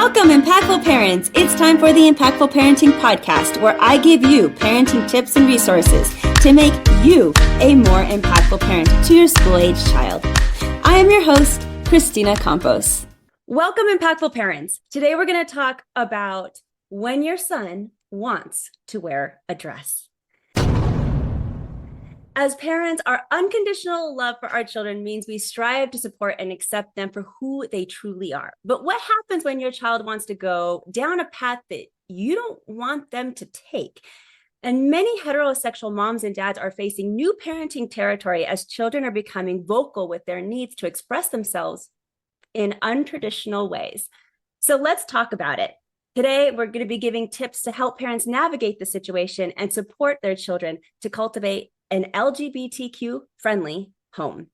Welcome, Impactful Parents. It's time for the Impactful Parenting Podcast, where I give you parenting tips and resources to make you a more impactful parent to your school-age child. I am your host, Christina Campos. Welcome, Impactful Parents. Today we're going to talk about when your son wants to wear a dress. As parents, our unconditional love for our children means we strive to support and accept them for who they truly are. But what happens when your child wants to go down a path that you don't want them to take? And many heterosexual moms and dads are facing new parenting territory as children are becoming vocal with their needs to express themselves in untraditional ways. So let's talk about it. Today, we're going to be giving tips to help parents navigate the situation and support their children to cultivate an LGBTQ friendly home.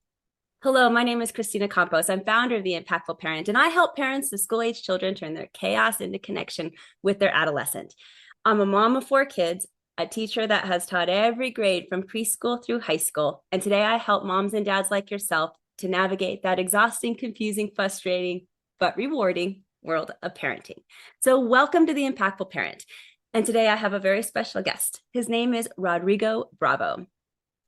Hello, my name is Christina Campos. I'm founder of The Impactful Parent, and I help parents to school-age children turn their chaos into connection with their adolescent. I'm a mom of 4 kids, a teacher that has taught every grade from preschool through high school, and today I help moms and dads like yourself to navigate that exhausting, confusing, frustrating, but rewarding world of parenting. So welcome to The Impactful Parent. And today I have a very special guest. His name is Rodrigo Bravo.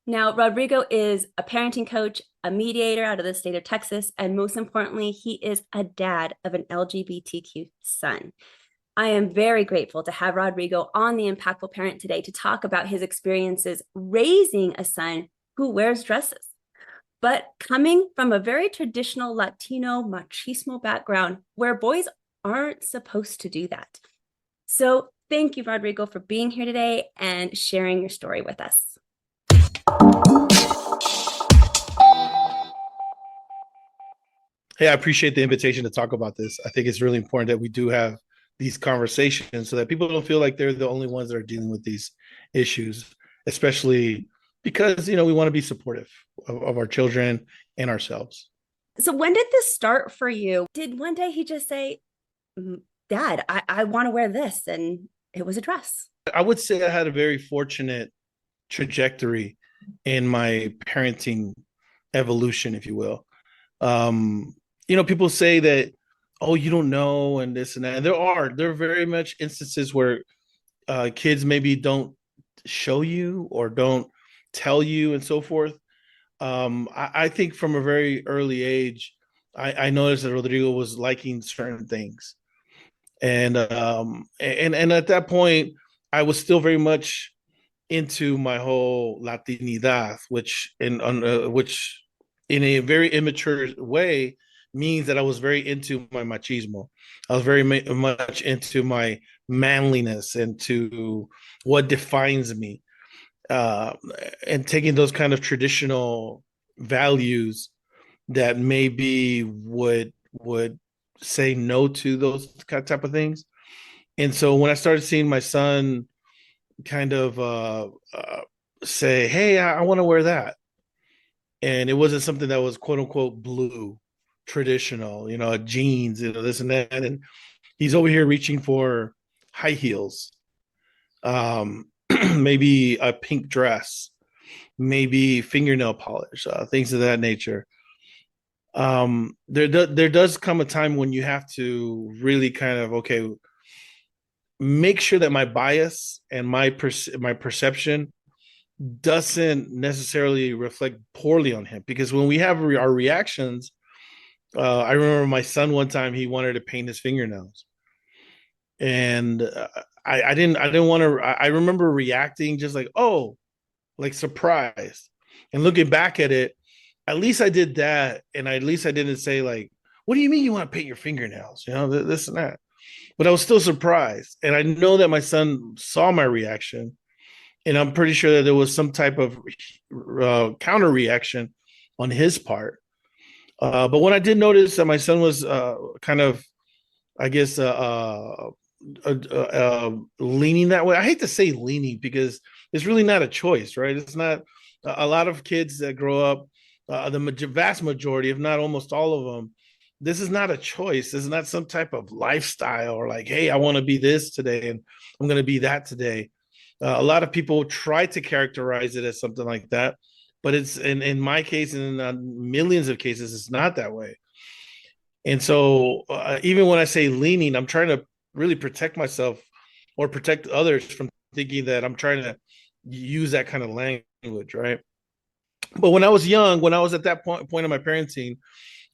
Now, Rodrigo is a parenting coach, a mediator out of the state of Texas, and most importantly, he is a dad of an LGBTQ son. I am very grateful to have Rodrigo on The Impactful Parent today to talk about his experiences raising a son who wears dresses. But coming from a very traditional Latino machismo background where boys aren't supposed to do that. So thank you, Rodrigo, for being here today and sharing your story with us. Hey, I appreciate the invitation to talk about this. I think it's really important that we do have these conversations so that people don't feel like they're the only ones that are dealing with these issues, especially because, we want to be supportive of our children and ourselves. So when did this start for you? Did one day he just say, Dad, I want to wear this, and it was a dress? I would say I had a very fortunate trajectory in my parenting evolution, if you will. People say that, oh, you don't know, and this and that. And there are very much instances where kids maybe don't show you or don't tell you and so forth. I think from a very early age, I noticed that Rodrigo was liking certain things. And at that point, I was still very much into my whole Latinidad, which in a very immature way means that I was very into my machismo. I was very much into my manliness and to what defines me, and taking those kind of traditional values that maybe would say no to those type of things. And so when I started seeing my son kind of say, hey, I want to wear that. And it wasn't something that was quote unquote blue, traditional, jeans, this and that. And he's over here reaching for high heels, maybe a pink dress, maybe fingernail polish, things of that nature. There does come a time when you have to really kind of, make sure that my bias and my perception doesn't necessarily reflect poorly on him, because when we have our reactions, I remember my son one time, he wanted to paint his fingernails, and I didn't want to. I remember reacting just like, oh, like surprised, and looking back at it, at least I did that, and at least I didn't say like, what do you mean you want to paint your fingernails, this and that. But I was still surprised, and I know that my son saw my reaction. And I'm pretty sure that there was some type of counter reaction on his part. But when I did notice that my son was kind of, I guess, leaning that way. I hate to say leaning because it's really not a choice, right? It's not. A lot of kids that grow up, the vast majority, if not almost all of them, this is not a choice. This is not some type of lifestyle or like, hey, I want to be this today and I'm going to be that today. A lot of people try to characterize it as something like that, but it's in my case and in millions of cases, it's not that way. And so even when I say leaning, I'm trying to really protect myself or protect others from thinking that I'm trying to use that kind of language, right? But when I was young, when I was at that point of my parenting,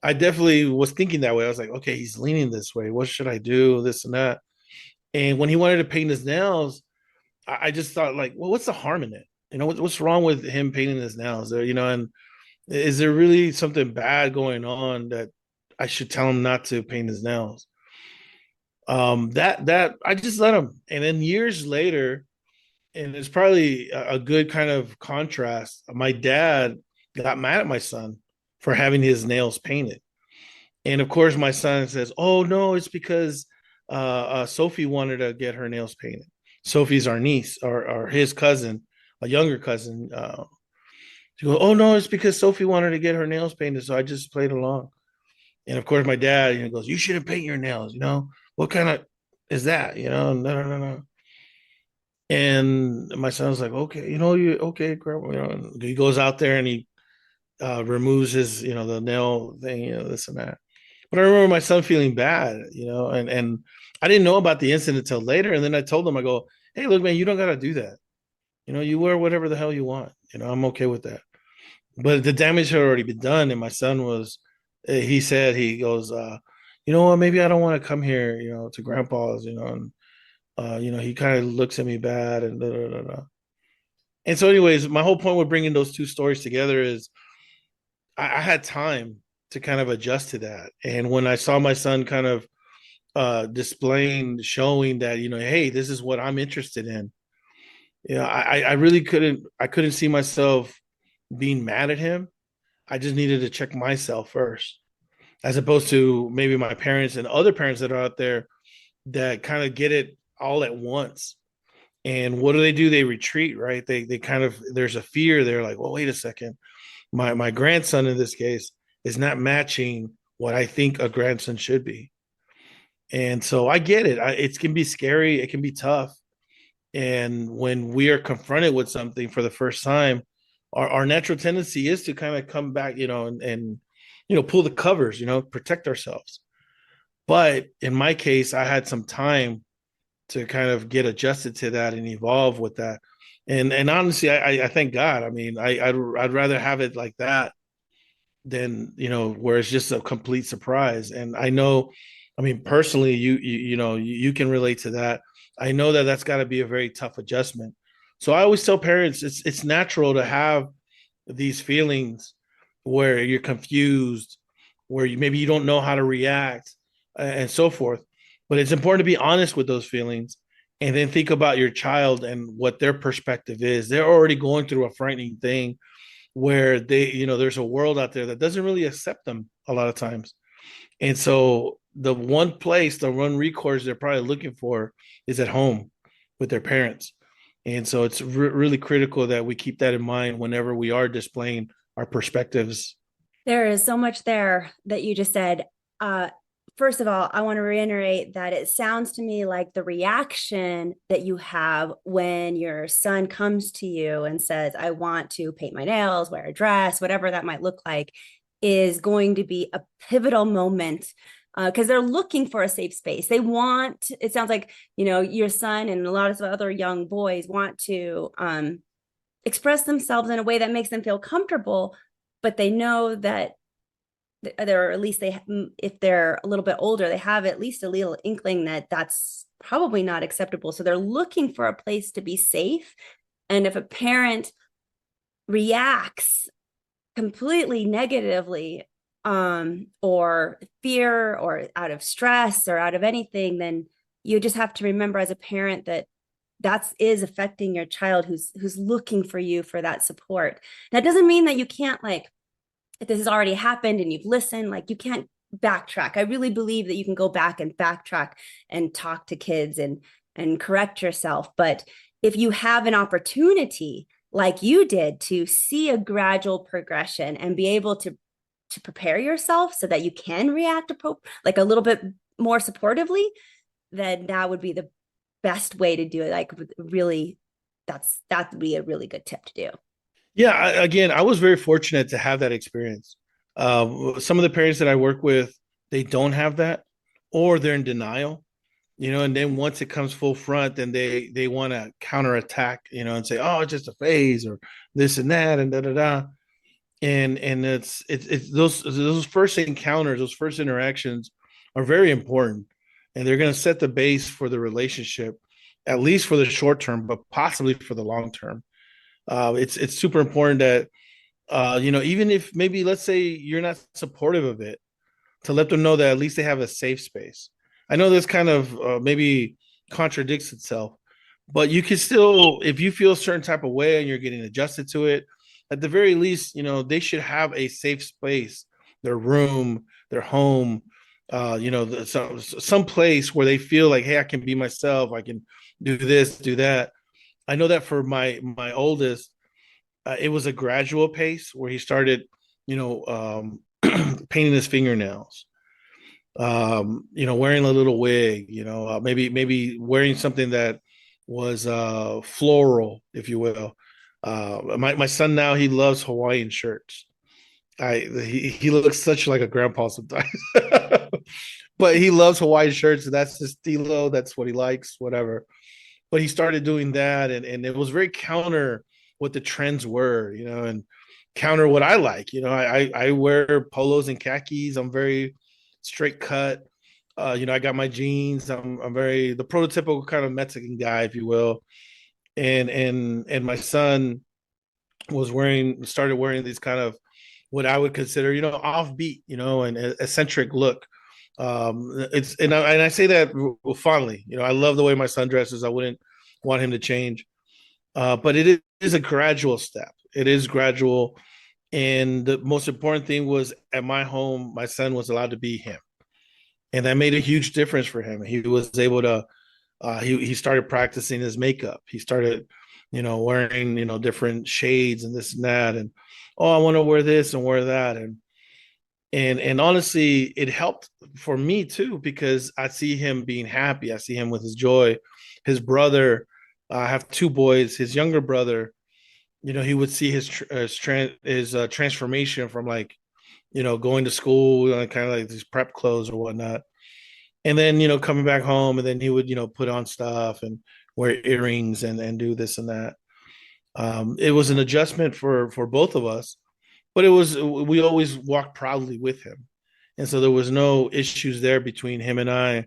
I definitely was thinking that way. I was like, okay, he's leaning this way. What should I do? This and that. And when he wanted to paint his nails, I just thought like, well, what's the harm in it? What's wrong with him painting his nails? And is there really something bad going on that I should tell him not to paint his nails? That I just let him. And then years later, and it's probably a good kind of contrast. My dad got mad at my son for having his nails painted. And of course, my son says, "Oh no, it's because Sophie wanted to get her nails painted. Sophie's our niece or his cousin, a younger cousin." She goes, "Oh no, it's because Sophie wanted to get her nails painted, so I just played along." And of course, my dad, goes, "You shouldn't paint your nails. What kind of is that? No, no, no, no." And my son's like, "Okay, you okay, Grandma." He goes out there and he removes his, the nail thing, this and that. But I remember my son feeling bad, and I didn't know about the incident until later. And then I told him, I go, "Hey, look, man, you don't got to do that. You wear whatever the hell you want. I'm okay with that." But the damage had already been done. And my son he said, he goes, "You know what? Maybe I don't want to come here, to grandpa's, and, he kind of looks at me bad and da, da, da, da." And so, anyways, my whole point with bringing those two stories together is I had time to kind of adjust to that. And when I saw my son kind of showing that, hey, this is what I'm interested in, I really couldn't see myself being mad at him. I just needed to check myself first, as opposed to maybe my parents and other parents that are out there that kind of get it all at once. And what do? They retreat, right? They kind of, there's a fear. They're like, well, wait a second. My grandson in this case is not matching what I think a grandson should be. And so I get it. It can be scary. It can be tough. And when we are confronted with something for the first time, our natural tendency is to kind of come back, and pull the covers, protect ourselves. But in my case, I had some time to kind of get adjusted to that and evolve with that. And honestly, I thank God. I mean, I'd rather have it like that than where it's just a complete surprise. And I know, I mean, personally, you can relate to that. I know that that's got to be a very tough adjustment. So I always tell parents it's natural to have these feelings where you're confused, where maybe you don't know how to react, and so forth. But it's important to be honest with those feelings and then think about your child and what their perspective is. They're already going through a frightening thing where there's a world out there that doesn't really accept them a lot of times. And so the one recourse they're probably looking for is at home with their parents. And so it's really critical that we keep that in mind whenever we are displaying our perspectives. There is so much there that you just said. First of all, I want to reiterate that it sounds to me like the reaction that you have when your son comes to you and says, "I want to paint my nails, wear a dress," whatever that might look like, is going to be a pivotal moment, because they're looking for a safe space. It sounds like, your son and a lot of other young boys want to express themselves in a way that makes them feel comfortable, but they know that they're, at least if they're a little bit older, they have at least a little inkling that that's probably not acceptable. So they're looking for a place to be safe. And if a parent reacts completely negatively, or fear or out of stress or out of anything, then you just have to remember as a parent that is affecting your child who's looking for you for that support. That doesn't mean that you can't, like, if this has already happened and you've listened, like, you can't backtrack. I really believe that you can go back and backtrack and talk to kids and correct yourself. But if you have an opportunity like you did to see a gradual progression and be able to prepare yourself so that you can react like a little bit more supportively, then that would be the best way to do it. Like, really, that would be a really good tip to do. Yeah, again, I was very fortunate to have that experience. Some of the parents that I work with they don't have that, or they're in denial, and then once it comes full front, then they want to counterattack, and say, oh, it's just a phase or this and that and da da da. And it's those first encounters, those first interactions are very important, and they're going to set the base for the relationship, at least for the short term, but possibly for the long term. It's super important that even if maybe let's say you're not supportive of it, to let them know that at least they have a safe space. I know this kind of maybe contradicts itself, but you can still, if you feel a certain type of way and you're getting adjusted to it, at the very least, they should have a safe space, their room, their home, some place where they feel like, hey, I can be myself. I can do this, do that. I know that for my oldest, it was a gradual pace where he started, painting his fingernails, wearing a little wig, maybe wearing something that was floral, if you will. My son now, he loves Hawaiian shirts. He looks such like a grandpa sometimes, but he loves Hawaiian shirts. And that's his stilo. That's what he likes, whatever. But he started doing that, and it was very counter what the trends were, and counter what I like. I wear polos and khakis. I'm very straight cut. I got my jeans. I'm very the prototypical kind of Mexican guy, if you will. And my son started wearing these kind of what I would consider, offbeat, and eccentric look. And I say that fondly. I love the way my son dresses. I wouldn't want him to change. But it is a gradual step. It is gradual. And the most important thing was at my home, my son was allowed to be him. And that made a huge difference for him. He was able to, he started practicing his makeup. He started, wearing, different shades and this and that. And, oh, I want to wear this and wear that. And honestly, it helped for me too, because I see him being happy. I see him with his joy. His brother, I have two boys. His younger brother, he would see his transformation from like, going to school, kind of like these prep clothes or whatnot. And then, coming back home, and then he would, put on stuff and wear earrings and do this and that. It was an adjustment for both of us, but we always walked proudly with him. And so there was no issues there between him and I,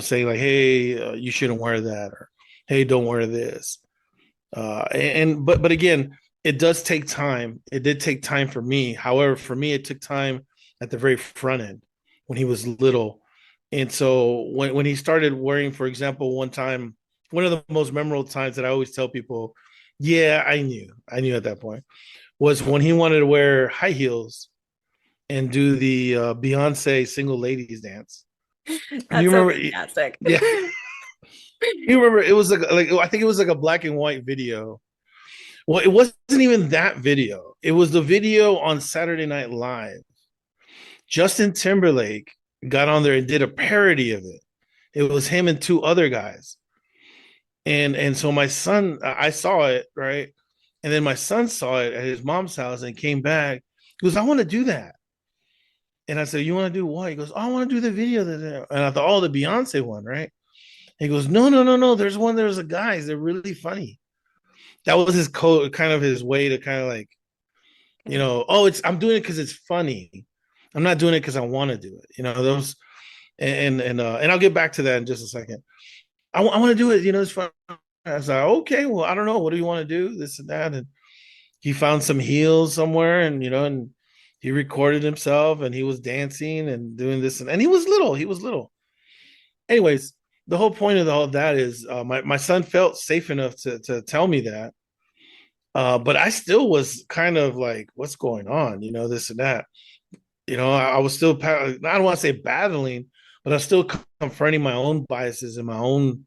saying like, hey, you shouldn't wear that, or hey, don't wear this. But again, it does take time. It did take time for me. However, for me, it took time at the very front end when he was little. And so when he started wearing, for example, one time, one of the most memorable times that I always tell people, yeah, I knew at that point, was when he wanted to wear high heels and do the Beyonce single ladies dance. That's You so remember? fantastic. Yeah, you remember? It was like I think it was like a black and white video. Well, it wasn't even that video. It was the video on Saturday Night Live. Justin Timberlake got on there and did a parody of it. It was him and two other guys. And so my son, I saw it, right? And then my son saw it at his mom's house and came back. He goes, I want to do that. And I said, you want to do what? He goes, oh, I want to do the video. And I thought, oh, the Beyonce one, right? He goes, no, no, no, no. There's a guys. They're really funny. That was his code, kind of his way to kind of like, I'm doing it because it's funny. I'm not doing it because I want to do it. Those, and I'll get back to that in just a second. I want to do it. It's fun. I was like, okay, well, I don't know. What do you want to do? This and that. And he found some heels somewhere, and he recorded himself, and he was dancing and doing this, and he was little. He was little. Anyways, the whole point of all of that is my son felt safe enough to tell me that. But I still was kind of like, what's going on? This and that. I was still, I don't want to say battling, but I'm still confronting my own biases and my own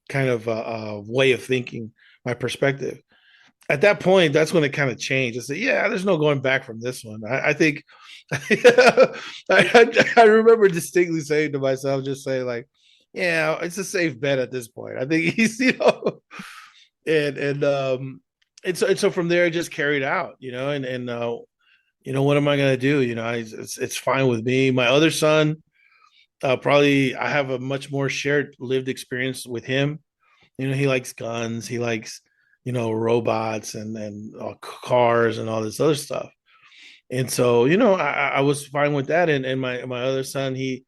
kind of way of thinking, my perspective. At that point, that's when it kind of changed. I said, yeah, there's no going back from this one. I think I remember distinctly saying to myself, just saying like, yeah, it's a safe bet at this point. I think he's, and so from there it just carried out, and what am I gonna do? It's fine with me. My other son, probably I have a much more shared lived experience with him. He likes guns, he likes, robots and cars and all this other stuff. And so, I was fine with that. And my other son, he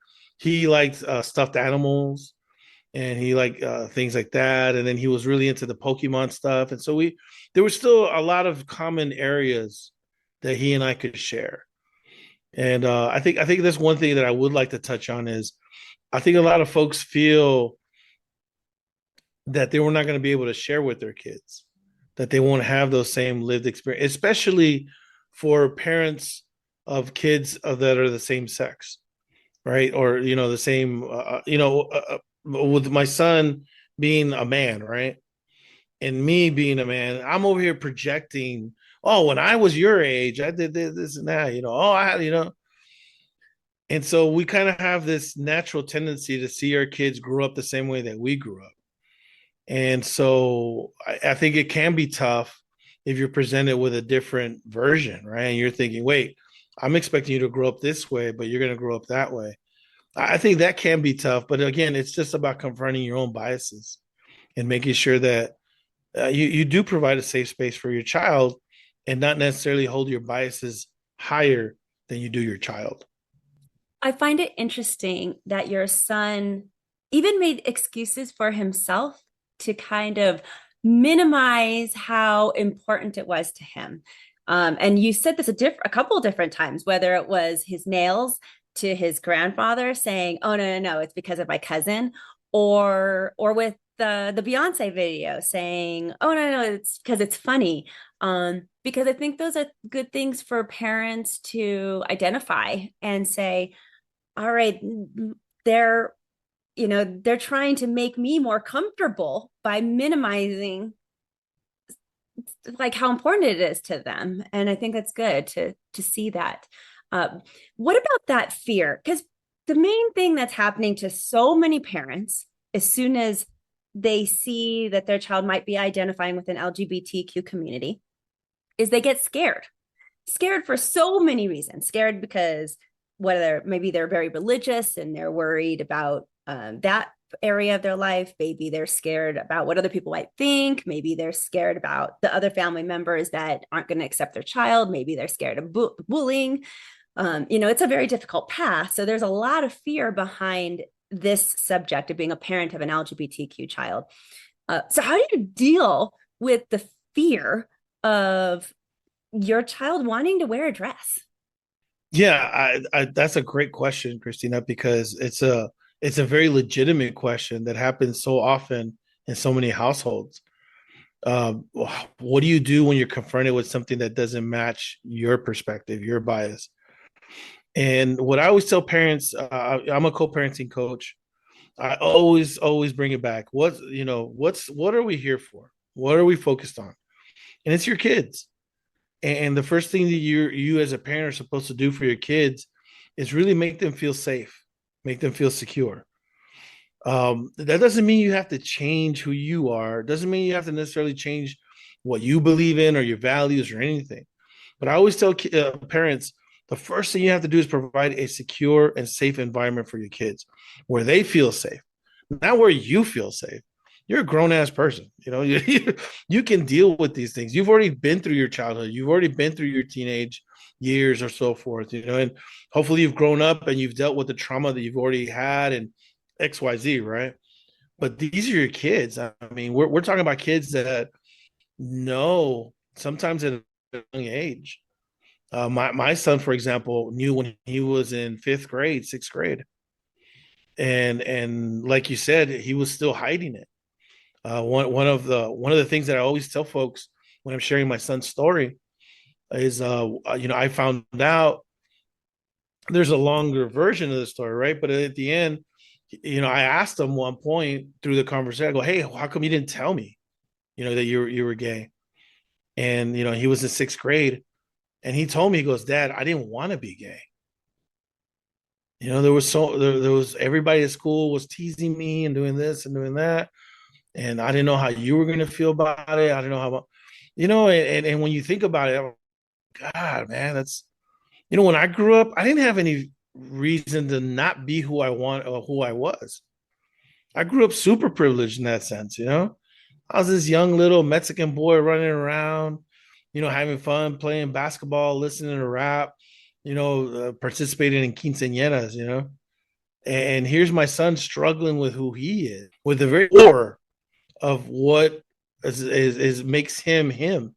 liked stuffed animals, and he liked things like that. And then he was really into the Pokemon stuff. And so there were still a lot of common areas that he and I could share. And I think that's one thing that I would like to touch on is I think a lot of folks feel that they were not going to be able to share with their kids, that they won't have those same lived experience, especially for parents of kids that are the same sex, right? Or the same, with my son being a man, right, and me being a man, I'm over here projecting. Oh, when I was your age, I did this and that. Oh, I had, and so we kind of have this natural tendency to see our kids grow up the same way that we grew up. And so I think it can be tough if you're presented with a different version, right? And you're thinking, wait, I'm expecting you to grow up this way, but you're going to grow up that way. I think that can be tough. But again, it's just about confronting your own biases and making sure that you do provide a safe space for your child and not necessarily hold your biases higher than you do your child. I find it interesting that your son even made excuses for himself to kind of minimize how important it was to him. And you said this a couple of different times, whether it was his nails to his grandfather saying, "Oh no, it's because of my cousin," or with the Beyonce video saying, "Oh no, it's because it's funny." Because I think those are good things for parents to identify and say, all right, they're they're trying to make me more comfortable by minimizing like how important it is to them. And I think that's good to see that. What about that fear? Because the main thing that's happening to so many parents as soon as they see that their child might be identifying with an LGBTQ community is they get scared for so many reasons. Scared because whether maybe they're very religious and they're worried about that area of their life. Maybe they're scared about what other people might think. Maybe they're scared about the other family members that aren't going to accept their child. Maybe they're scared of bullying. It's a very difficult path. So there's a lot of fear behind this subject of being a parent of an LGBTQ child. So how do you deal with the fear of your child wanting to wear a dress? Yeah, that's a great question, Christina, because it's a very legitimate question that happens so often in so many households. What do you do when you're confronted with something that doesn't match your perspective, your bias? And what I always tell parents, I'm a co-parenting coach. I always bring it back. What are we here for? What are we focused on? And it's your kids. And the first thing that you as a parent are supposed to do for your kids is really make them feel safe, make them feel secure. That doesn't mean you have to change who you are. It doesn't mean you have to necessarily change what you believe in or your values or anything. But I always tell parents the first thing you have to do is provide a secure and safe environment for your kids where they feel safe, not where you feel safe. You're a grown ass person. You can deal with these things. You've already been through your childhood. You've already been through your teenage years or so forth, and hopefully you've grown up and you've dealt with the trauma that you've already had and XYZ, right? But these are your kids. I mean, we're talking about kids that know sometimes at a young age. My son, for example, knew when he was in fifth grade, sixth grade, and like you said, he was still hiding it. One of the things that I always tell folks when I'm sharing my son's story is, I found out there's a longer version of the story, right? But at the end, I asked him one point through the conversation, I go, "Hey, how come you didn't tell me, that you were gay?" And he was in sixth grade, and he told me, he goes, "Dad, I didn't want to be gay. There was everybody at school was teasing me and doing this and doing that, and I didn't know how you were going to feel about it. I didn't know how about, and when you think about it, I'm like, God, man, When I grew up, I didn't have any reason to not be who I want or who I was. I grew up super privileged in that sense. I was this young little Mexican boy running around, having fun, playing basketball, listening to rap, participating in quinceañeras. And here's my son struggling with who he is, with the very core of what is makes him him.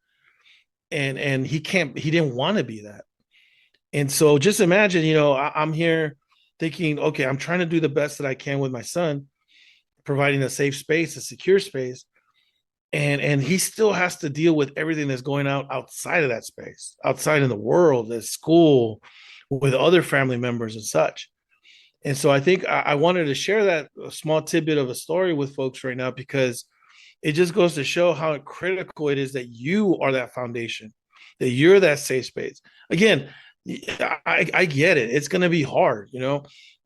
And he didn't want to be that. And so just imagine, I'm here thinking, okay, I'm trying to do the best that I can with my son, providing a safe space, a secure space. And he still has to deal with everything that's going on outside of that space, outside in the world, at school, with other family members and such. And so I think I wanted to share that small tidbit of a story with folks right now, because it just goes to show how critical it is that you are that foundation, that you're that safe space. Again, I get it. It's going to be hard.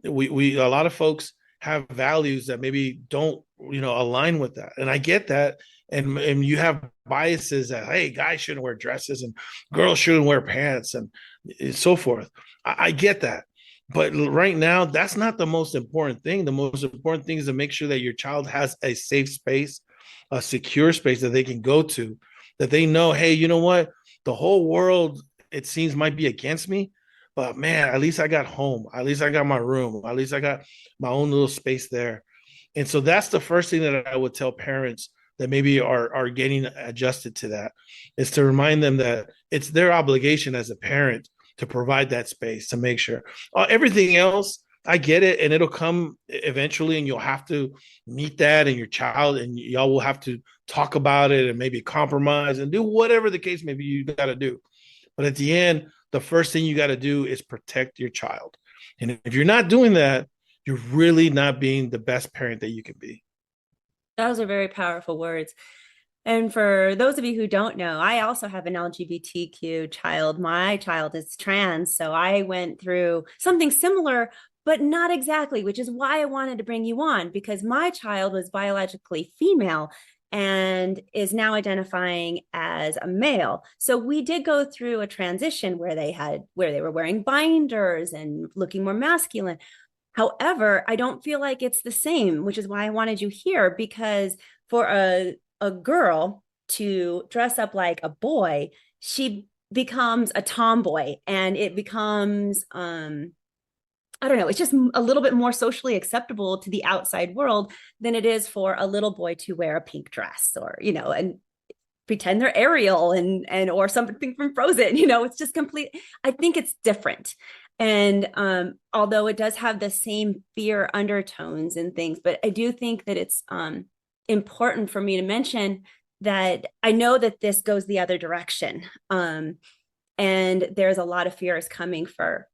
We a lot of folks have values that maybe don't align with that, and I get that. And you have biases that, hey, guys shouldn't wear dresses and girls shouldn't wear pants and so forth. I get that. But right now, that's not the most important thing. The most important thing is to make sure that your child has a safe space, a secure space that they can go to, that they know, hey, you know what? The whole world, it seems, might be against me, but man, at least I got home. At least I got my room. At least I got my own little space there. And so that's the first thing that I would tell parents that maybe are getting adjusted to that, is to remind them that it's their obligation as a parent to provide that space, to make sure everything else, I get it, and it'll come eventually, and you'll have to meet that and your child, and y'all will have to talk about it and maybe compromise and do whatever the case maybe you got to do. But at the end, the first thing you got to do is protect your child. And if you're not doing that, you're really not being the best parent that you can be. Those are very powerful words. And for those of you who don't know, I also have an LGBTQ child. My child is trans. So I went through something similar, but not exactly, which is why I wanted to bring you on, because my child was biologically female and is now identifying as a male. So we did go through a transition where they were wearing binders and looking more masculine. However, I don't feel like it's the same, which is why I wanted you here, because for a girl to dress up like a boy, she becomes a tomboy, and it becomes I don't know, it's just a little bit more socially acceptable to the outside world than it is for a little boy to wear a pink dress, or and pretend they're Ariel and or something from Frozen. It's just complete. I think it's different. And although it does have the same fear undertones and things, but I do think that it's important for me to mention that I know that this goes the other direction. And there's a lot of fears coming for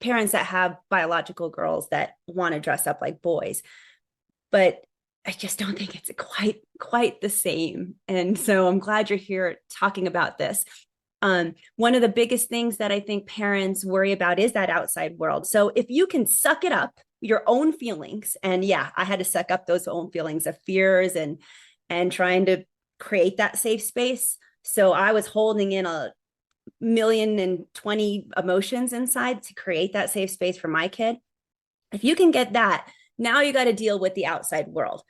parents that have biological girls that want to dress up like boys. But I just don't think it's quite the same. And so I'm glad you're here talking about this. One of the biggest things that I think parents worry about is that outside world. So if you can suck it up, your own feelings, and yeah, I had to suck up those own feelings of fears and trying to create that safe space. So I was holding in 1,020,000 emotions inside to create that safe space for my kid. If you can get that, now you got to deal with the outside world.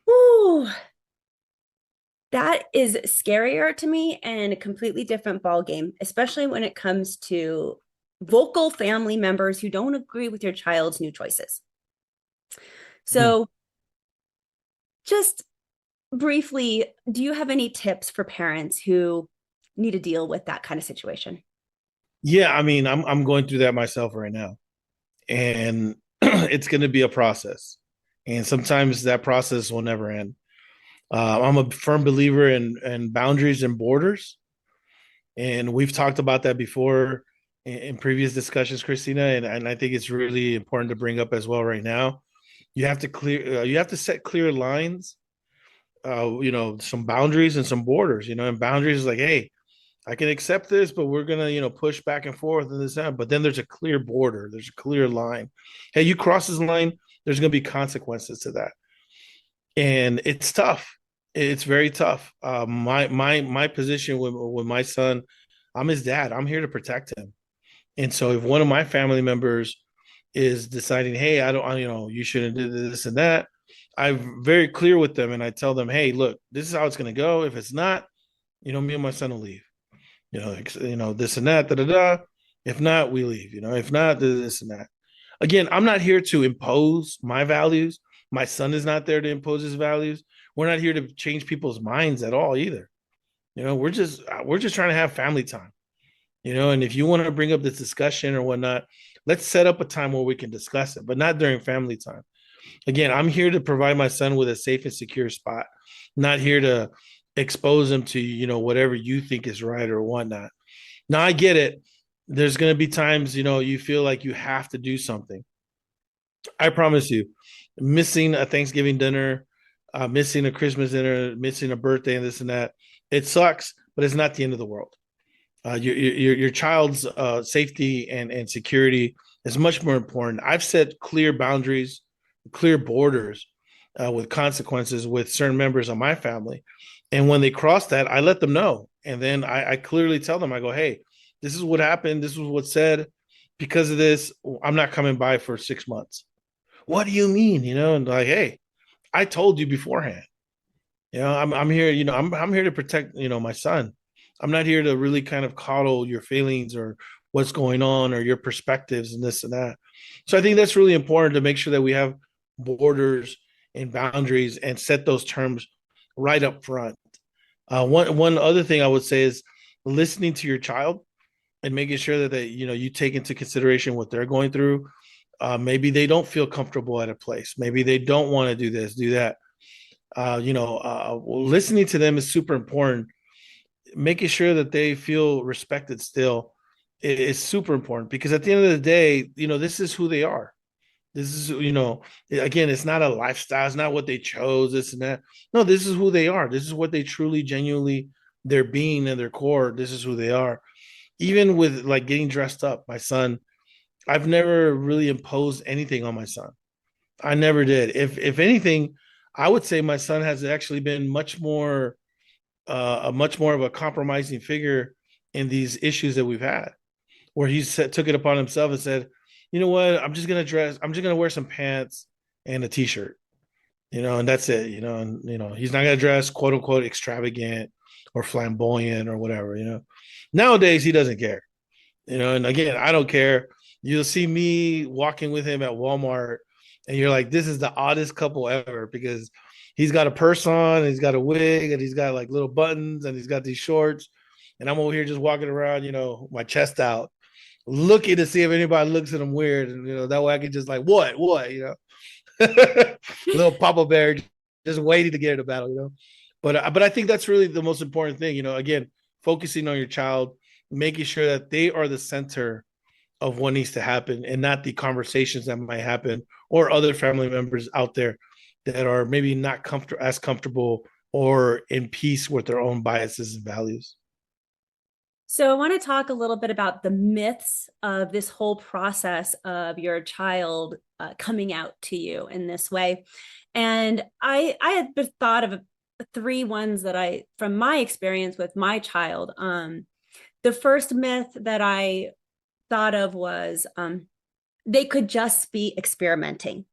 Whew. That is scarier to me and a completely different ballgame, especially when it comes to vocal family members who don't agree with your child's new choices. So just briefly, do you have any tips for parents who need to deal with that kind of situation? Yeah, I mean, I'm going through that myself right now, and it's going to be a process, and sometimes that process will never end. I'm a firm believer in boundaries and borders, and we've talked about that before in previous discussions, Christina, and I think it's really important to bring up as well right now. You have to set clear lines, some boundaries and some borders, and boundaries is like, hey, I can accept this, but we're gonna, push back and forth and this and that. But then there's a clear border, there's a clear line. Hey, you cross this line, there's gonna be consequences to that, and it's tough. It's very tough. My position with my son, I'm his dad. I'm here to protect him. And so if one of my family members is deciding, hey, you shouldn't do this and that, I'm very clear with them and I tell them, hey, look, this is how it's going to go. If it's not, me and my son will leave. This and that, da da da. If not, we leave. If not, this and that. Again, I'm not here to impose my values. My son is not there to impose his values. We're not here to change people's minds at all either. We're just trying to have family time. And if you want to bring up this discussion or whatnot, let's set up a time where we can discuss it, but not during family time. Again, I'm here to provide my son with a safe and secure spot, not here to expose him to, whatever you think is right or whatnot. Now, I get it. There's going to be times, you feel like you have to do something. I promise you, missing a Thanksgiving dinner, missing a Christmas dinner, missing a birthday and this and that, it sucks, but it's not the end of the world. Your child's safety and security is much more important. I've set clear boundaries, clear borders with consequences with certain members of my family. And when they cross that, I let them know. And then I clearly tell them, I go, hey, this is what happened. This was what's said. Because of this, I'm not coming by for 6 months. What do you mean? And like, hey, I told you beforehand. I'm here, I'm here to protect, my son. I'm not here to really kind of coddle your feelings or what's going on or your perspectives and this and that. So I think that's really important to make sure that we have borders and boundaries and set those terms right up front. One other thing I would say is listening to your child and making sure that you take into consideration what they're going through. Maybe they don't feel comfortable at a place. Maybe they don't want to do this, do that. Listening to them is super important. Making sure that they feel respected still is super important because at the end of the day, this is who they are. This is, again, it's not a lifestyle. It's not what they chose, this and that. No, this is who they are. This is what they truly, genuinely, their being and their core. This is who they are. Even with like getting dressed up, my son, I've never really imposed anything on my son. I never did. If anything, I would say my son has actually been much more of a compromising figure in these issues that we've had, where took it upon himself and said, you know what, I'm just gonna wear some pants and a t-shirt, and that's it, and he's not gonna dress quote unquote extravagant or flamboyant or whatever, Nowadays he doesn't care, and again, I don't care. You'll see me walking with him at Walmart and you're like, this is the oddest couple ever because he's got a purse on, and he's got a wig, and he's got like little buttons, and he's got these shorts, and I'm over here just walking around, my chest out, looking to see if anybody looks at him weird, and that way I can just like, what, little Papa Bear, just waiting to get in a battle, But I think that's really the most important thing, again, focusing on your child, making sure that they are the center of what needs to happen and not the conversations that might happen or other family members out there that are maybe not as comfortable or in peace with their own biases and values. So I want to talk a little bit about the myths of this whole process of your child coming out to you in this way. And I had thought of three ones that from my experience with my child. The first myth that I thought of was they could just be experimenting.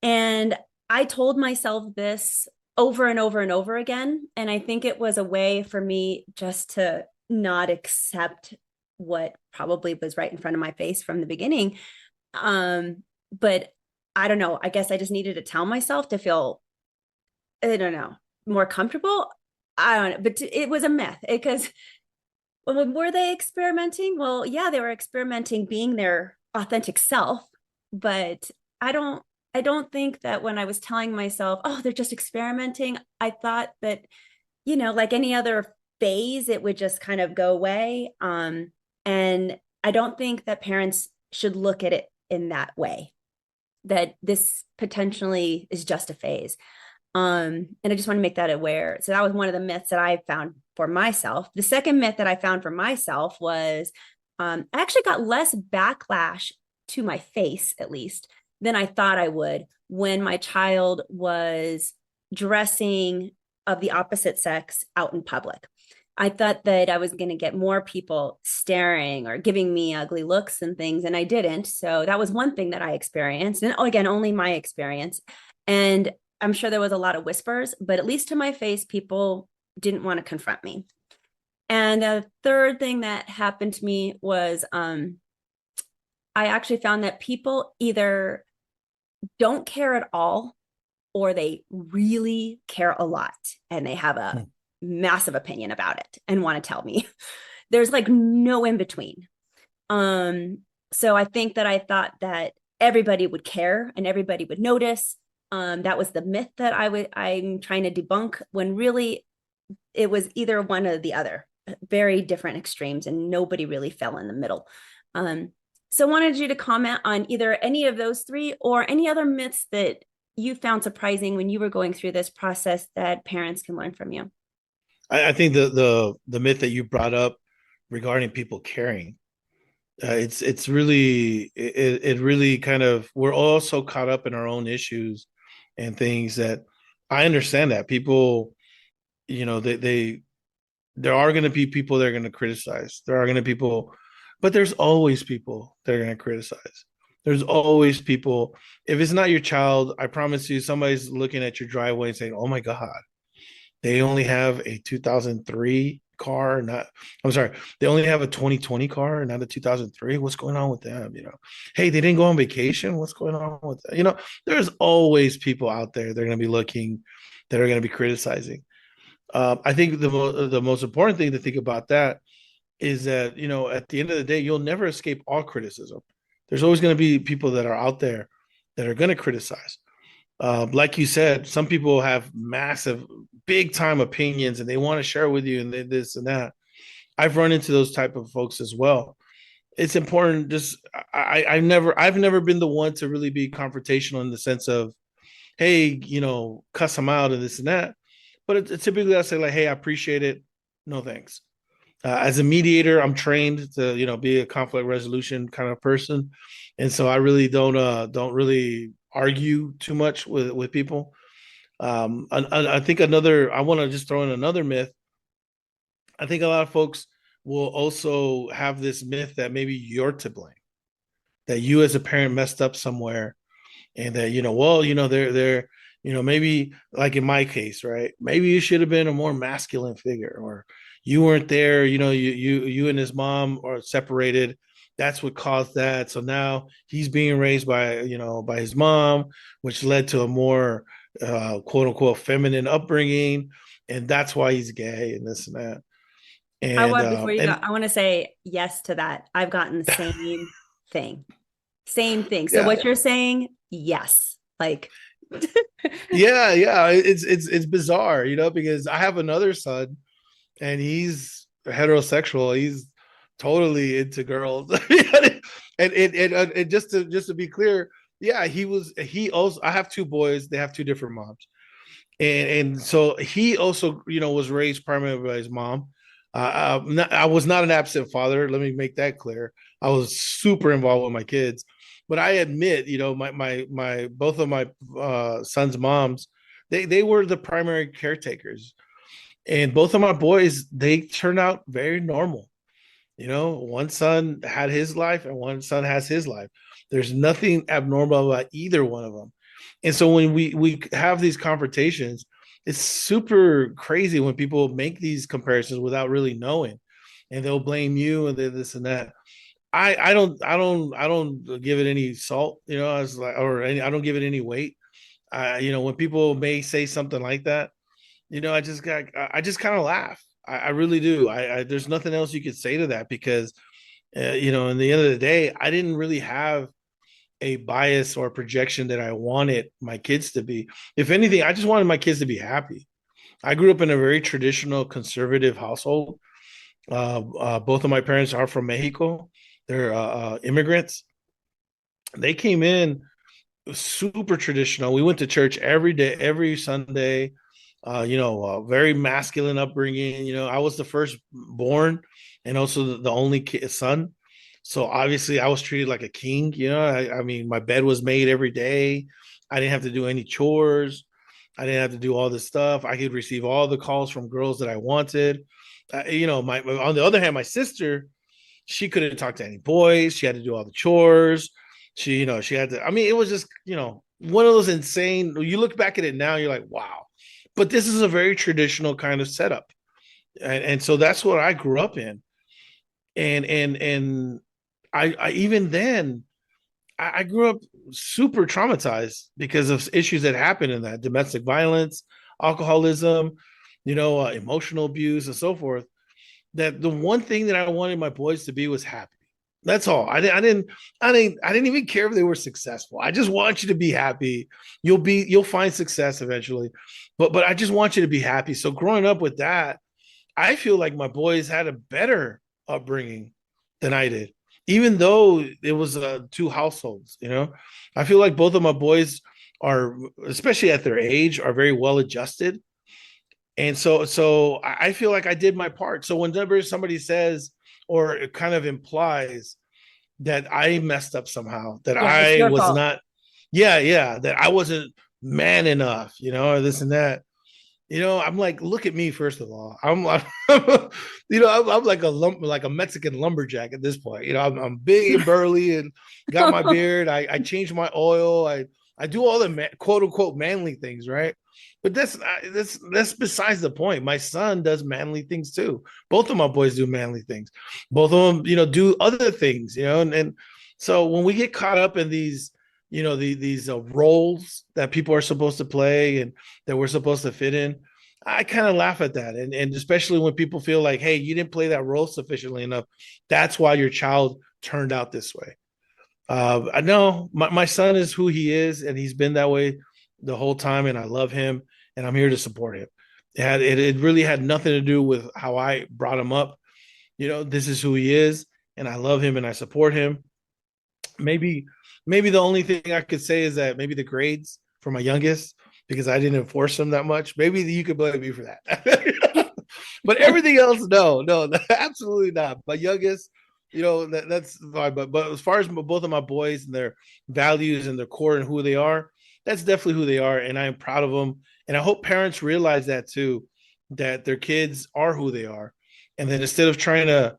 And I told myself this over and over and over again. And I think it was a way for me just to not accept what probably was right in front of my face from the beginning. But I don't know. I guess I just needed to tell myself to feel, I don't know, more comfortable. I don't know. But it was a myth because were they experimenting? Well, yeah, they were experimenting being their authentic self. But I don't think that when I was telling myself, oh, they're just experimenting, I thought that, like any other phase, it would just kind of go away. And I don't think that parents should look at it in that way, that this potentially is just a phase. And I just want to make that aware. So that was one of the myths that I found for myself. The second myth that I found for myself was I actually got less backlash to my face, at least, than I thought I would when my child was dressing of the opposite sex out in public. I thought that I was going to get more people staring or giving me ugly looks and things, and I didn't. So that was one thing that I experienced. And again, only my experience. And I'm sure there was a lot of whispers, but at least to my face, people didn't want to confront me. And the third thing that happened to me was I actually found that people either don't care at all or they really care a lot and they have a massive opinion about it and want to tell me. There's like no in between. So I think that I thought that everybody would care and everybody would notice. That was the myth that I'm trying to debunk when really it was either one or the other, very different extremes, and nobody really fell in the middle. So I wanted you to comment on either any of those three or any other myths that you found surprising when you were going through this process that parents can learn from you. I think the myth that you brought up regarding people caring, it's really it really kind of, we're all so caught up in our own issues and things that I understand that people, they there are going to be people that are going to criticize. There are going to be people, but there's always people that are going to criticize. There's always people. If it's not your child, I promise you, somebody's looking at your driveway and saying, "Oh my God, they only have a 2003 car, not, I'm sorry, they only have a 2020 car, not a 2003. What's going on with them? Hey, they didn't go on vacation. What's going on with that? There's always people out there that are going to be looking, that are going to be criticizing. I think the most important thing to think about that is that, at the end of the day, you'll never escape all criticism. There's always going to be people that are out there that are going to criticize. Like you said, some people have massive, big time opinions and they want to share with you and this and that. I've run into those type of folks as well. It's important. Just I've never been the one to really be confrontational in the sense of, hey, cuss them out and this and that. But typically I say like, hey, I appreciate it. No thanks. As a mediator, I'm trained to be a conflict resolution kind of person, and so I really don't really argue too much with people. I think I want to just throw in another myth. I think a lot of folks will also have this myth that maybe you're to blame, that you as a parent messed up somewhere, and that well, they're maybe like in my case, right? Maybe you should have been a more masculine figure, or you weren't there. You and his mom are separated. That's what caused that. So now he's being raised by his mom, which led to a more quote unquote feminine upbringing, and that's why he's gay and this and that. I And want before you go, and I want to say yes to that. I've gotten the same thing. Same thing. So yeah, what you're saying, yes. Like yeah, it's bizarre, because I have another son and he's heterosexual. He's totally into girls. And just to be clear, yeah, he also, I have two boys, they have two different moms. And so he also, was raised primarily by his mom. I was not an absent father. Let me make that clear. I was super involved with my kids, but I admit, my both of my sons' moms, they were the primary caretakers, and both of my boys, they turned out very normal. One son had his life and one son has his life. There's nothing abnormal about either one of them. And so when we have these confrontations, it's super crazy when people make these comparisons without really knowing, and they'll blame you and this and that. I don't give it any salt, as like, I don't give it any weight. When people may say something like that, I just kind of laugh. I really do. There's nothing else you could say to that, because in the end of the day, I didn't really have a bias or projection that I wanted my kids to be. If anything, I just wanted my kids to be happy. I grew up in a very traditional conservative household. Both of my parents are from Mexico. They're immigrants. They came in super traditional. We went to church every day, every Sunday. Very masculine upbringing. I was the first born and also the only son. So obviously I was treated like a king. I mean, my bed was made every day. I didn't have to do any chores. I didn't have to do all this stuff. I could receive all the calls from girls that I wanted. My on the other hand, my sister, she couldn't talk to any boys. She had to do all the chores. She had to. I mean, it was just, one of those insane. You look back at it now, you're like, wow. But this is a very traditional kind of setup, and so that's what I grew up in. And I even then I grew up super traumatized because of issues that happened in that domestic violence, alcoholism, emotional abuse, and so forth. That the one thing that I wanted my boys to be was happy. That's all. I didn't even care if they were successful. I just want you to be happy. You'll find success eventually, but I just want you to be happy. So growing up with that, I feel like my boys had a better upbringing than I did, even though it was two households. I feel like both of my boys are, especially at their age, are very well adjusted, and so I feel like I did my part. So whenever somebody says or it kind of implies that I messed up somehow, that Yeah, it's I your was fault. not, yeah, that I wasn't man enough, or this and that. I'm like, look at me. First of all, I'm like, I'm like like a Mexican lumberjack at this point. I'm big and burly and got my beard. I changed my oil. I do all the quote unquote manly things, right? But that's besides the point. My son does manly things too. Both of my boys do manly things. Both of them, do other things, and so when we get caught up in these, these roles that people are supposed to play and that we're supposed to fit in, I kind of laugh at that. And especially when people feel like, hey, you didn't play that role sufficiently enough. That's why your child turned out this way. I know my son is who he is, and he's been that way the whole time, and I love him, and I'm here to support him. It really had nothing to do with how I brought him up. This is who he is, and I love him and I support him. Maybe maybe the only thing I could say is that maybe the grades for my youngest, because I didn't enforce them that much. Maybe you could blame me for that. But everything else, no, absolutely not. My youngest, that's fine. But as far as both of my boys and their values and their core and who they are, that's definitely who they are, and I am proud of them. And I hope parents realize that too, that their kids are who they are, and then instead of trying to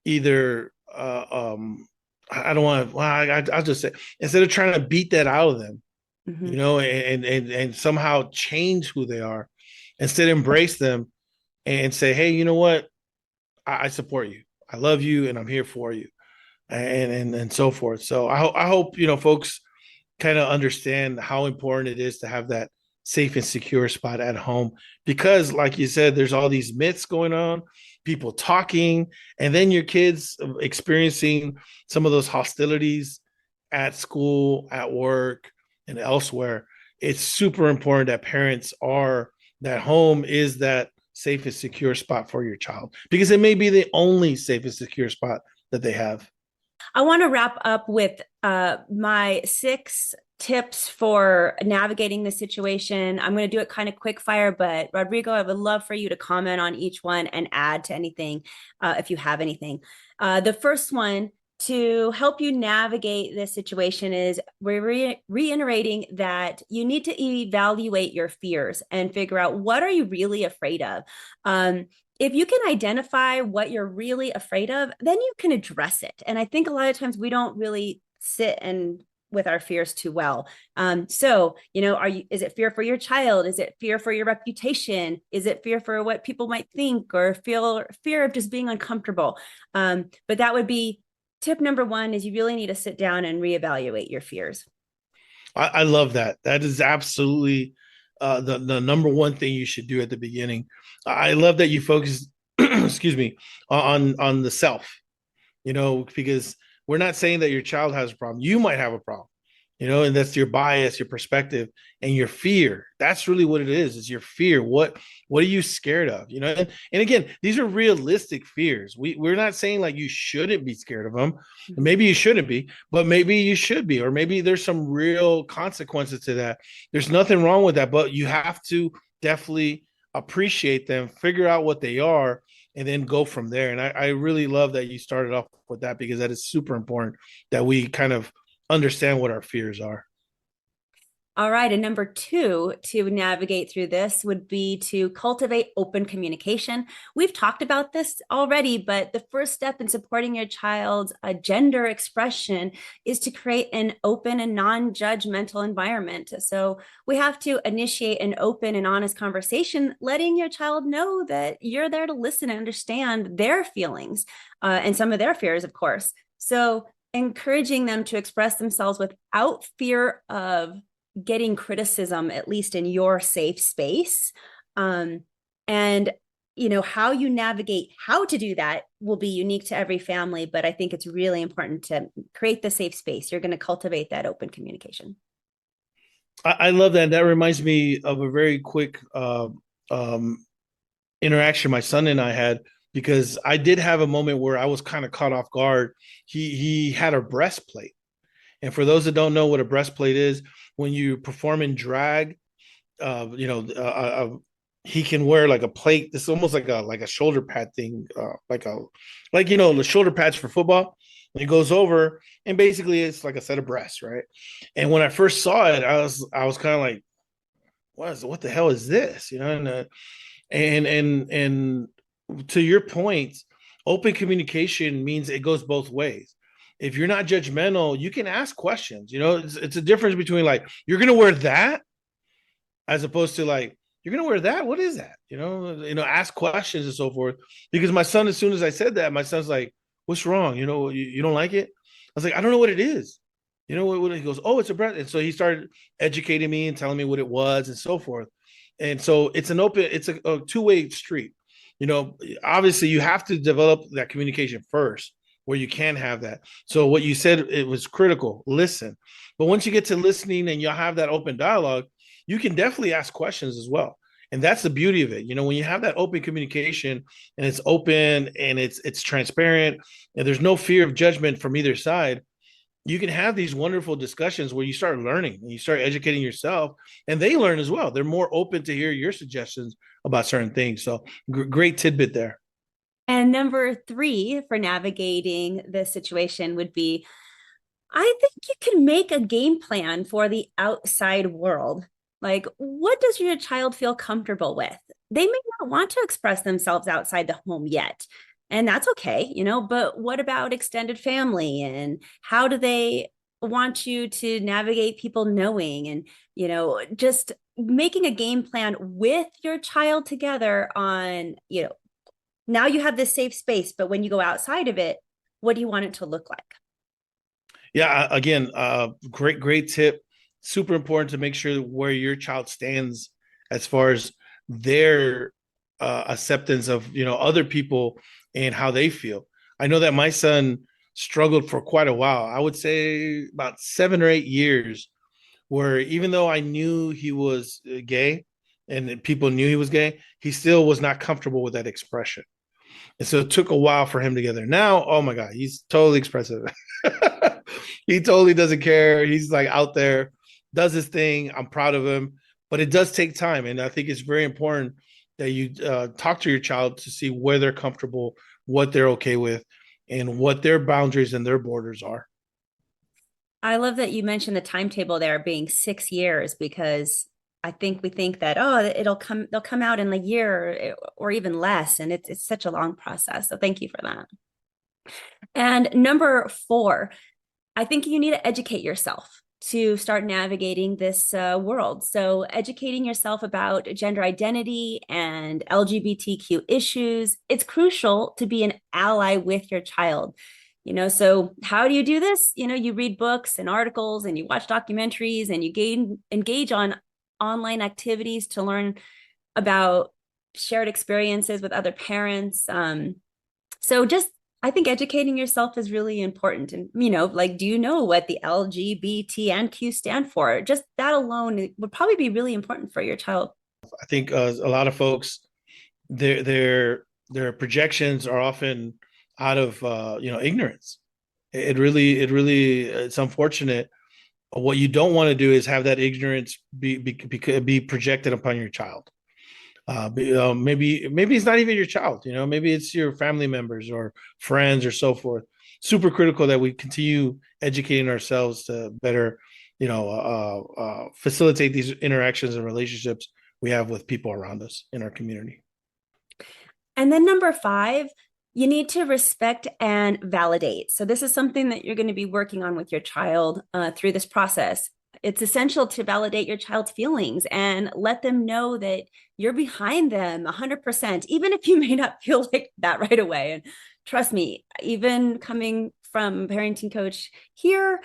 either I don't want to. Well, I'll just say, instead of trying to beat that out of them, Mhm. and somehow change who they are, instead embrace them and say, hey, you know what? I support you. I love you, and I'm here for you, and so forth. So I hope folks kind of understand how important it is to have that safe and secure spot at home, because like you said, there's all these myths going on, people talking, and then your kids experiencing some of those hostilities at school, at work, and elsewhere. It's super important that parents are, that home is that safe and secure spot for your child, because it may be the only safe and secure spot that they have. I want to wrap up with my 6 tips for navigating the situation. I'm going to do it kind of quick fire, but Rodrigo, I would love for you to comment on each one and add to anything if you have anything. The first one to help you navigate this situation is we're reiterating that you need to evaluate your fears and figure out what are you really afraid of. If you can identify what you're really afraid of, then you can address it. And I think a lot of times we don't really sit and with our fears too well. Is it fear for your child? Is it fear for your reputation? Is it fear for what people might think, or fear of just being uncomfortable? But that would be tip number one, is you really need to sit down and reevaluate your fears. I love that. That is absolutely the number one thing you should do at the beginning. I love that you focus, excuse me, on the self. Because we're not saying that your child has a problem. You might have a problem, and that's your bias, your perspective, and your fear. That's really what it is. It's your fear. What are you scared of? And again, these are realistic fears. We're not saying like you shouldn't be scared of them. Mhm. Maybe you shouldn't be, but maybe you should be, or maybe there's some real consequences to that. There's nothing wrong with that, but you have to definitely appreciate them, figure out what they are, and then go from there. And I really love that you started off with that, because that is super important that we kind of understand what our fears are. All right. And number two to navigate through this would be to cultivate open communication. We've talked about this already, but the first step in supporting your child's gender expression is to create an open and non judgmental environment. So we have to initiate an open and honest conversation, letting your child know that you're there to listen and understand their feelings and some of their fears, of course. So encouraging them to express themselves without fear of getting criticism, at least in your safe space. And how you navigate how to do that will be unique to every family, but I think it's really important to create the safe space. You're going to cultivate that open communication. I love that. That reminds me of a very quick interaction my son and I had, because I did have a moment where I was kind of caught off guard. He had a breastplate. And for those that don't know what a breastplate is, when you perform in drag, uh, you know, uh, uh, he can wear like a plate. This is almost like a shoulder pad thing, the shoulder pads for football. And it goes over, and basically it's like a set of breasts, right? And when I first saw it, I was kind of like, what the hell is this? And to your point, open communication means it goes both ways. If you're not judgmental, you can ask questions. It's a difference between like, you're gonna wear that, as opposed to like, you're gonna wear that. What is that? Ask questions and so forth. Because my son, as soon as I said that, my son's like, "What's wrong? You don't like it?" I was like, "I don't know what it is." What he goes, "Oh, it's a breath." And so he started educating me and telling me what it was and so forth. And so it's a two-way street. Obviously you have to develop that communication first, where you can have that. So what you said, it was critical. Listen. But once you get to listening and you'll have that open dialogue, you can definitely ask questions as well. And that's the beauty of it. When you have that open communication, and it's open and it's transparent, and there's no fear of judgment from either side, you can have these wonderful discussions where you start learning and you start educating yourself, and they learn as well. They're more open to hear your suggestions about certain things. So great tidbit there. And number three for navigating this situation would be, I think you can make a game plan for the outside world. Like, what does your child feel comfortable with? They may not want to express themselves outside the home yet, and that's okay, but what about extended family, and how do they want you to navigate people knowing, and, just making a game plan with your child together on, now you have this safe space, but when you go outside of it, what do you want it to look like? Yeah, again, great tip. Super important to make sure where your child stands as far as their acceptance of other people and how they feel. I know that my son struggled for quite a while. I would say about 7 or 8 years, where even though I knew he was gay and people knew he was gay, he still was not comfortable with that expression. And so it took a while for him to get there. Now, oh my God, he's totally expressive. He totally doesn't care. He's like out there, does his thing. I'm proud of him, but it does take time. And I think it's very important that you talk to your child to see where they're comfortable, what they're okay with, and what their boundaries and their borders are. I love that you mentioned the timetable there being 6 years, because I think we think that, oh, they'll come out in a year or even less, and it's such a long process. So thank you for that. And number four, I think you need to educate yourself to start navigating this world. So educating yourself about gender identity and LGBTQ issues, it's crucial to be an ally with your child. So how do you do this? You read books and articles, and you watch documentaries, and you engage on online activities to learn about shared experiences with other parents. So just, I think educating yourself is really important. And, like, do you know what the LGBTQ stand for? Just that alone would probably be really important for your child. I think a lot of folks, their projections are often out of ignorance. It's unfortunate. What you don't want to do is have that ignorance be projected upon your child. Maybe it's not even your child. Maybe it's your family members or friends or so forth. Super critical that we continue educating ourselves to better facilitate these interactions and relationships we have with people around us in our community. And then number 5, you need to respect and validate. So this is something that you're going to be working on with your child through this process. It's essential to validate your child's feelings and let them know that you're behind them 100%, even if you may not feel like that right away. And trust me, even coming from parenting coach here,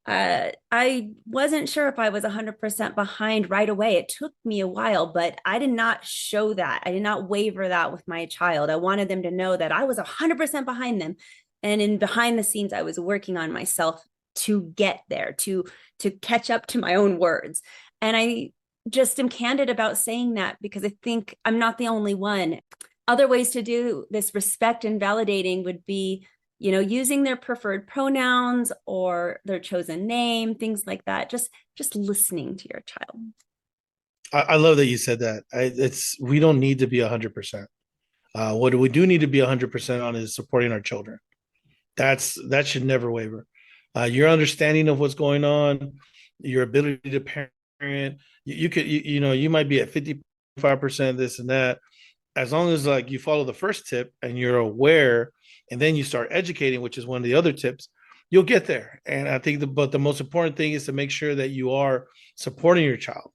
I wasn't sure if I was 100% behind right away. It took me a while, but I did not show that. I did not waver that with my child. I wanted them to know that I was 100% behind them. And in behind the scenes, I was working on myself to get there, to catch up to my own words. And I just am candid about saying that because I think I'm not the only one. Other ways to do this respect and validating would be, using their preferred pronouns or their chosen name, things like that. Just listening to your child. I love that you said that. We don't need to be 100%. What we do need to be 100% on is supporting our children. That should never waver. Your understanding of what's going on, your ability to parent, you might be at 55% this and that. As long as like you follow the first tip and you're aware, and then you start educating, which is one of the other tips, you'll get there. And I think but the most important thing is to make sure that you are supporting your child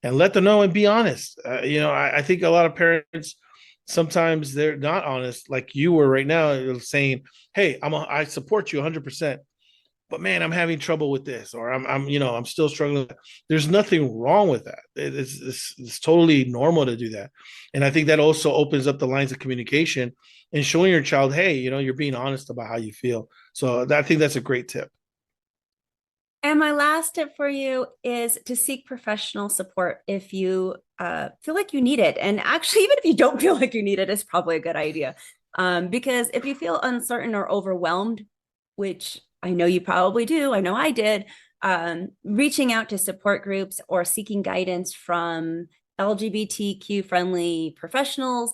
and let them know and be honest. I think a lot of parents sometimes they're not honest, like you were right now, saying, "Hey, I support you 100%, but man, I'm having trouble with this, or I'm still struggling." There's nothing wrong with that. It's totally normal to do that, and I think that also opens up the lines of communication and showing your child, hey, you're being honest about how you feel. So I think that's a great tip. And my last tip for you is to seek professional support if you feel like you need it. And actually, even if you don't feel like you need it, it's probably a good idea. Because if you feel uncertain or overwhelmed, which I know you probably do, I know I did, reaching out to support groups or seeking guidance from LGBTQ friendly professionals,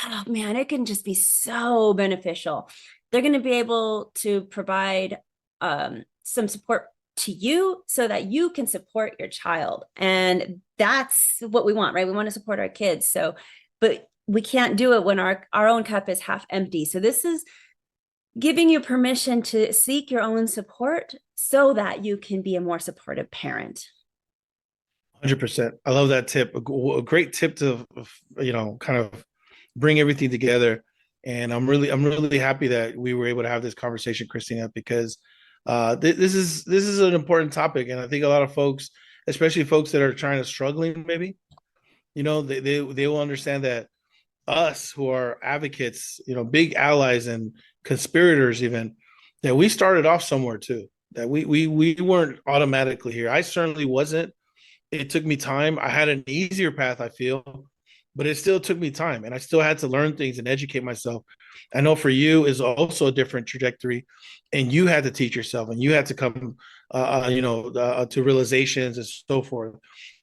oh man, it can just be so beneficial. They're going to be able to provide some support to you so that you can support your child. And that's what we want, right? We want to support our kids. So, but we can't do it when our own cup is half empty. So this is giving you permission to seek your own support so that you can be a more supportive parent. 100%. I love that tip. A great tip to, kind of bring everything together. And I'm really happy that we were able to have this conversation, Christina, because this is an important topic, and I think a lot of folks, especially folks that are trying to struggling, maybe, they will understand that us who are advocates, big allies and conspirators, even, that we started off somewhere too. That we weren't automatically here. I certainly wasn't. It took me time. I had an easier path, I feel, but it still took me time, and I still had to learn things and educate myself. I know for you is also a different trajectory, and you had to teach yourself, and you had to come, to realizations and so forth.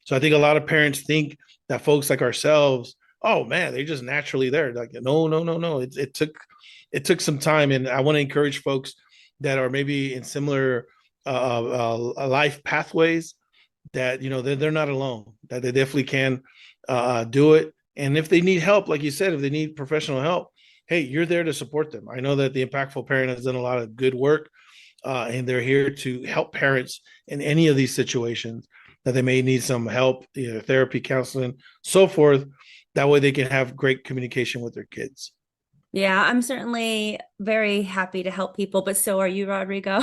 So I think a lot of parents think that folks like ourselves, oh man, they're just naturally there. Like, no, no, no, no. It took some time, and I want to encourage folks that are maybe in similar life pathways that they're not alone. That they definitely can do it. And if they need help, like you said, if they need professional help, hey, you're there to support them. I know that the Impactful Parent has done a lot of good work, and they're here to help parents in any of these situations that they may need some help, therapy, counseling, so forth. That way they can have great communication with their kids. Yeah, I'm certainly very happy to help people, but so are you, Rodrigo.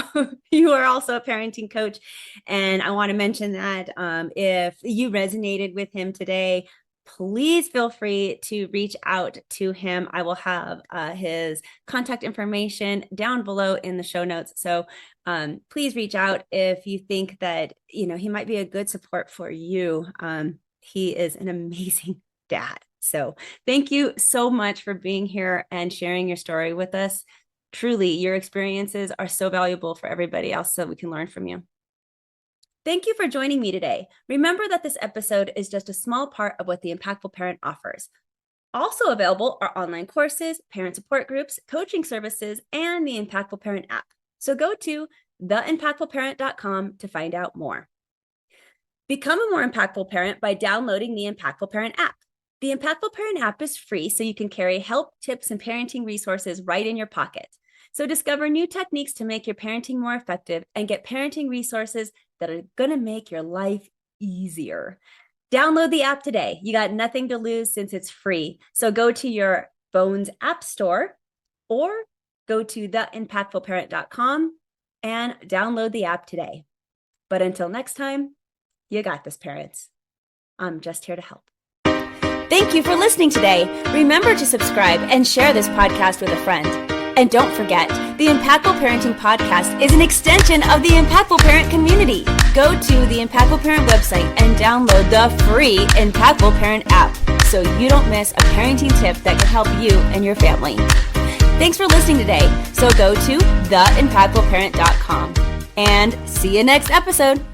You are also a parenting coach. And I want to mention that if you resonated with him today, please feel free to reach out to him. I will have his contact information down below in the show notes. So please reach out if you think that, he might be a good support for you. He is an amazing dad. So thank you so much for being here and sharing your story with us. Truly, your experiences are so valuable for everybody else, so we can learn from you. Thank you for joining me today. Remember that this episode is just a small part of what the Impactful Parent offers. Also available are online courses, parent support groups, coaching services, and the Impactful Parent app. So go to theimpactfulparent.com to find out more. Become a more impactful parent by downloading the Impactful Parent app. The Impactful Parent app is free, so you can carry help, tips, and parenting resources right in your pocket. So discover new techniques to make your parenting more effective and get parenting resources that are going to make your life easier. Download the app today. You got nothing to lose since it's free. So go to your phone's app store or go to theimpactfulparent.com and download the app today. But until next time, you got this, parents. I'm just here to help. Thank you for listening today. Remember to subscribe and share this podcast with a friend. And don't forget, the Impactful Parenting Podcast is an extension of the Impactful Parent community. Go to the Impactful Parent website and download the free Impactful Parent app so you don't miss a parenting tip that can help you and your family. Thanks for listening today. So go to theimpactfulparent.com and see you next episode.